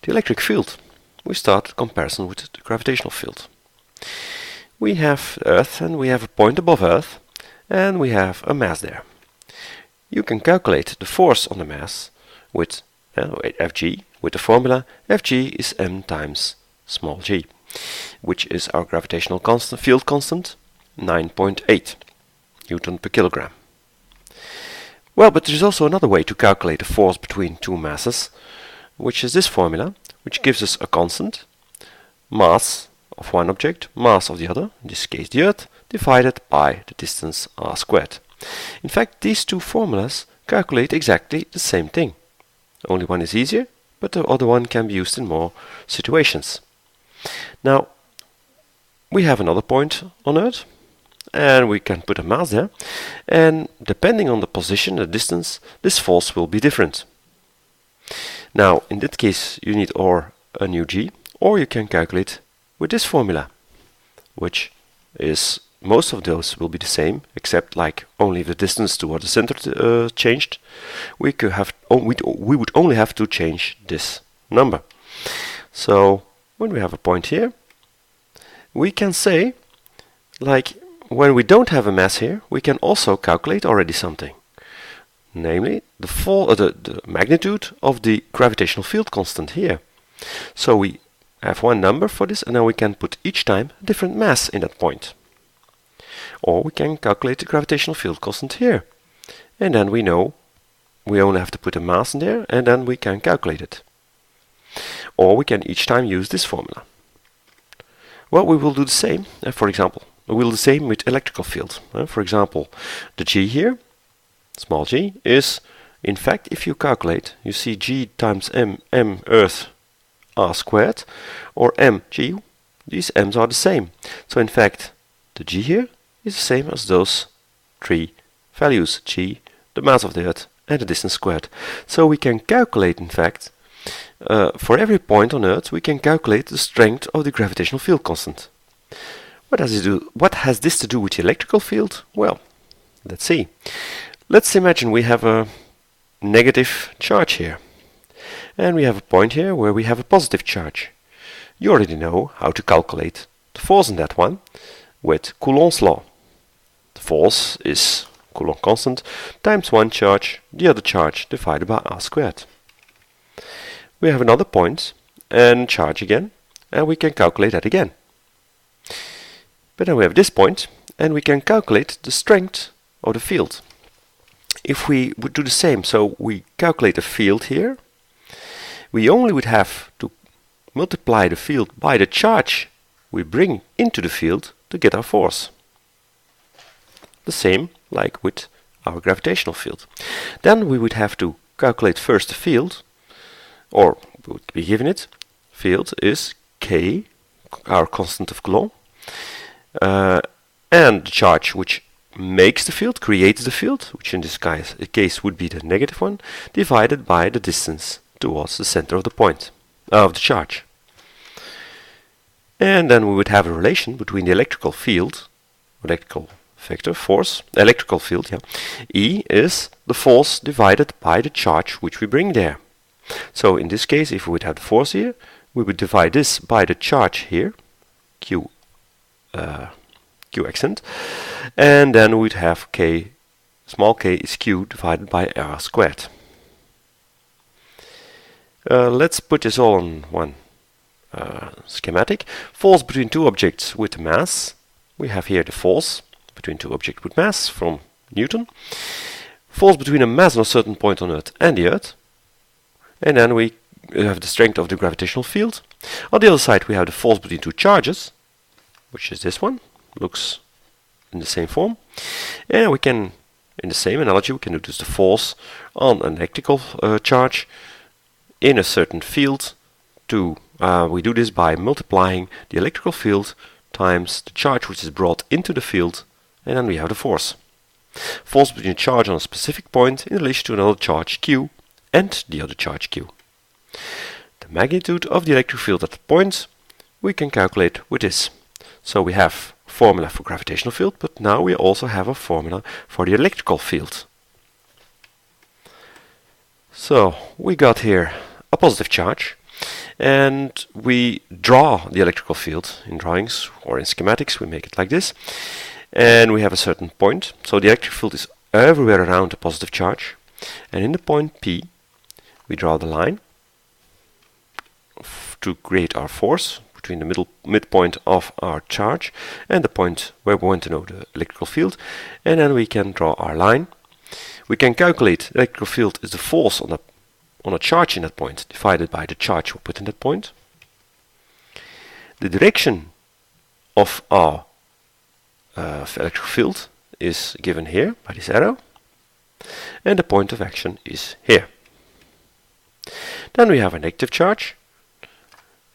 the electric field. We start the comparison with the gravitational field. We have Earth and we have a point above Earth and we have a mass there. You can calculate the force on the mass with Fg, with the formula Fg is m times small g, which is our gravitational field constant, 9.8 Newton per kilogram. Well, but there's also another way to calculate the force between two masses, which is this formula, which gives us a constant, mass of one object, mass of the other, in this case the Earth, divided by the distance r squared. In fact, these two formulas calculate exactly the same thing. Only one is easier, but the other one can be used in more situations. Now, we have another point on Earth, and we can put a mass there, and depending on the position, the distance, this force will be different. Now, in that case, you need or a new g, or you can calculate with this formula, which is, most of those will be the same, except like only the distance toward the center changed. We would only have to change this number. So, when we have a point here, we can say, like, when we don't have a mass here, we can also calculate already something. Namely, the magnitude of the gravitational field constant here. So we have one number for this, and now we can put each time a different mass in that point. Or we can calculate the gravitational field constant here. And then we know we only have to put a mass in there, and then we can calculate it. Or we can each time use this formula. Well, we will do the same, for example. We will do the same with electrical field. For example, the g here, small g, is, in fact, if you calculate, you see g times m Earth r squared, or mg, these m's are the same. So in fact, the g here is the same as those three values, g, the mass of the Earth, and the distance squared. So we can calculate, in fact, for every point on Earth, we can calculate the strength of the gravitational field constant. What has this to do with the electrical field? Well, let's see. Let's imagine we have a negative charge here. And we have a point here where we have a positive charge. You already know how to calculate the force in that one with Coulomb's law. The force is Coulomb constant times one charge, the other charge, divided by r squared. We have another point and charge again, and we can calculate that again. But then we have this point, and we can calculate the strength of the field. If we would do the same, so we calculate the field here, we only would have to multiply the field by the charge we bring into the field to get our force. The same like with our gravitational field. Then we would have to calculate first the field, or would be given it, field is k, our constant of Coulomb, and the charge which makes the field, creates the field, which in this case would be the negative one, divided by the distance towards the center of the point, of the charge. And then we would have a relation between the electrical field, electrical vector, force, electrical field, E is the force divided by the charge which we bring there. So in this case, if we would have the force here, we would divide this by the charge here, Q accent, and then we'd have K, small k is Q divided by R squared. Let's put this all on one schematic. Force between two objects with mass. We have here the force between two objects with mass from Newton. Force between a mass on a certain point on Earth and the Earth. And then we have the strength of the gravitational field. On the other side we have the force between two charges, which is this one. Looks in the same form. And we can, in the same analogy, we can deduce the force on an electrical charge in a certain field. We do this by multiplying the electrical field times the charge which is brought into the field, and then we have the force. Force between a charge on a specific point in relation to another charge Q and the other charge Q. The magnitude of the electric field at the point we can calculate with this. So we have a formula for gravitational field, but now we also have a formula for the electrical field. So we got here a positive charge, and we draw the electrical field in drawings or in schematics. We make it like this, and we have a certain point. So the electric field is everywhere around a positive charge, and in the point P we draw the line to create our force between the midpoint of our charge and the point where we want to know the electrical field, and then we can draw our line. We can calculate the electrical field is the force on a charge in that point divided by the charge we put in that point. The direction of our electric field is given here by this arrow, and the point of action is here. Then we have a negative charge.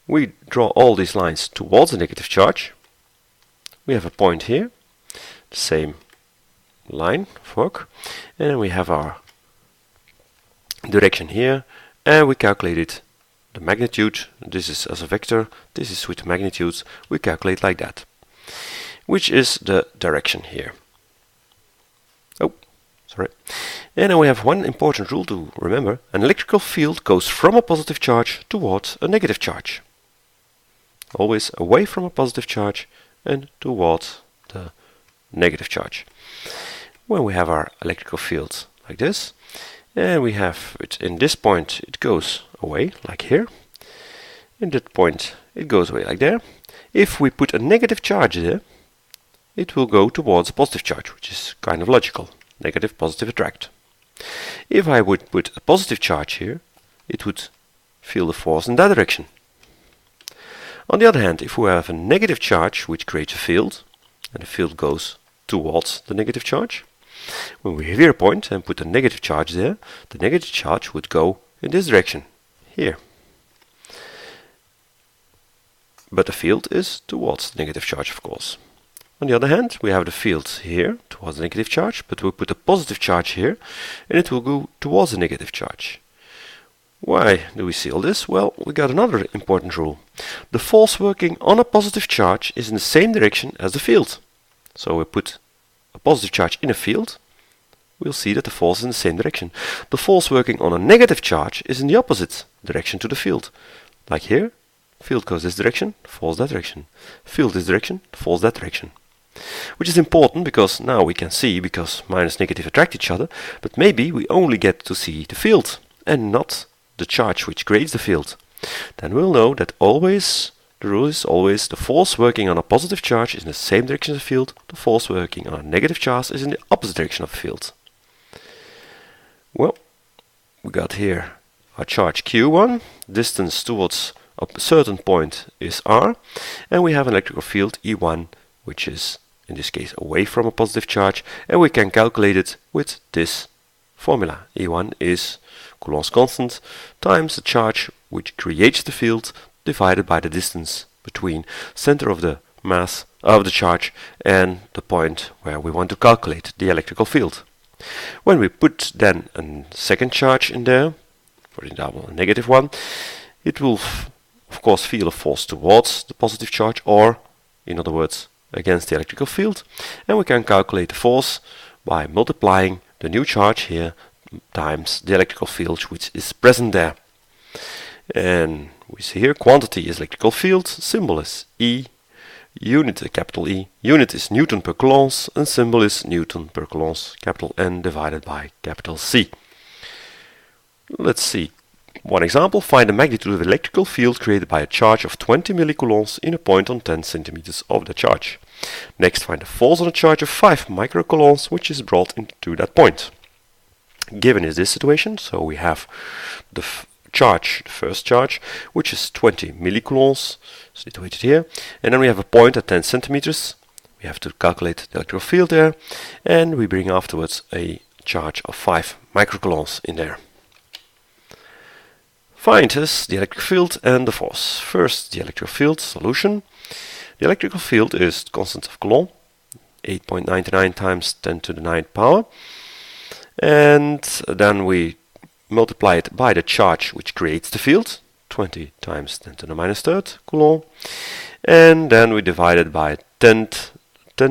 We draw all these lines towards the negative charge. We have a point here, the same line of work, and then we have our direction here, and we calculated the magnitude. This is as a vector, this is with magnitudes. We calculate like that, which is the direction here. Oh, sorry. And then we have one important rule to remember. An electrical field goes from a positive charge towards a negative charge. Always away from a positive charge and towards the negative charge. When we have our electrical field like this, and we have it in this point, it goes away like here. In that point it goes away like there. If we put a negative charge there, it will go towards a positive charge, which is kind of logical. Negative, positive attract. If I would put a positive charge here, it would feel the force in that direction. On the other hand, if we have a negative charge which creates a field, and the field goes towards the negative charge, when we have here a point and put a negative charge there, the negative charge would go in this direction, here. But the field is towards the negative charge, of course. On the other hand, we have the field here towards the negative charge, but we put a positive charge here, and it will go towards the negative charge. Why do we see all this? Well, we got another important rule. The force working on a positive charge is in the same direction as the field. So we put a positive charge in a field, we'll see that the force is in the same direction. The force working on a negative charge is in the opposite direction to the field. Like here, field goes this direction, force that direction. Field this direction, force that direction. Which is important because now we can see, because minus negative attract each other, but maybe we only get to see the field and not the charge which creates the field. Then we'll know that always, the rule is always, the force working on a positive charge is in the same direction as the field, the force working on a negative charge is in the opposite direction of the field. Well, we got here our charge Q1, distance towards a certain point is R, and we have an electrical field E1, which is in this case away from a positive charge, and we can calculate it with this formula. E1 is Coulomb's constant times the charge which creates the field divided by the distance between center of the mass of the charge and the point where we want to calculate the electrical field. When we put then a second charge in there, for example a negative one, it will of course feel a force towards the positive charge, or in other words against the electrical field, and we can calculate the force by multiplying the new charge here times the electrical field which is present there. And we see here quantity is electrical field, symbol is E, unit capital E, unit is Newton per Coulomb, and symbol is Newton per Coulomb, capital N divided by capital C. Let's see one example. Find the magnitude of the electrical field created by a charge of 20 millicoulombs in a point on 10 centimeters of the charge. Next, find the force on a charge of 5 microcoulombs which is brought into that point. Given is this situation, so we have the charge, the first charge, which is 20 millicoulombs, situated here, and then we have a point at 10 centimeters. We have to calculate the electrical field there, and we bring afterwards a charge of 5 microcoulombs in there. Find us the electric field and the force. First, the electric field solution. The electrical field is the constant of Coulomb, 8.99 times 10 to the 9th power. And then we multiply it by the charge which creates the field, 20 times 10 to the minus 3rd Coulomb. And then we divide it by 10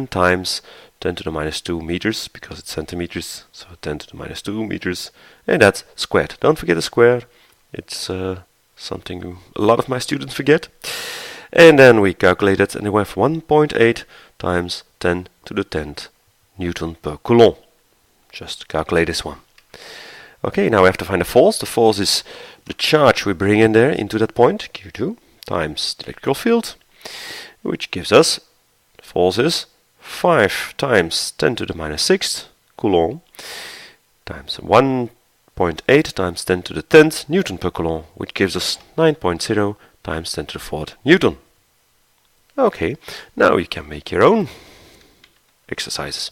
times 10 to the minus 2 meters, because it's centimeters, so 10 to the minus 2 meters, and that's squared. Don't forget the square, it's something a lot of my students forget. And then we calculate it, and we have 1.8 times 10 to the 10th Newton per Coulomb. Just calculate this one. Okay, now we have to find the force. The force is the charge we bring in there into that point, Q2, times the electrical field, which gives us, the force is 5 times 10 to the minus 6th Coulomb, times 1.8 times 10 to the 10th Newton per Coulomb, which gives us 9.0 times 10 to the 4th Newton. Okay, now you can make your own exercises.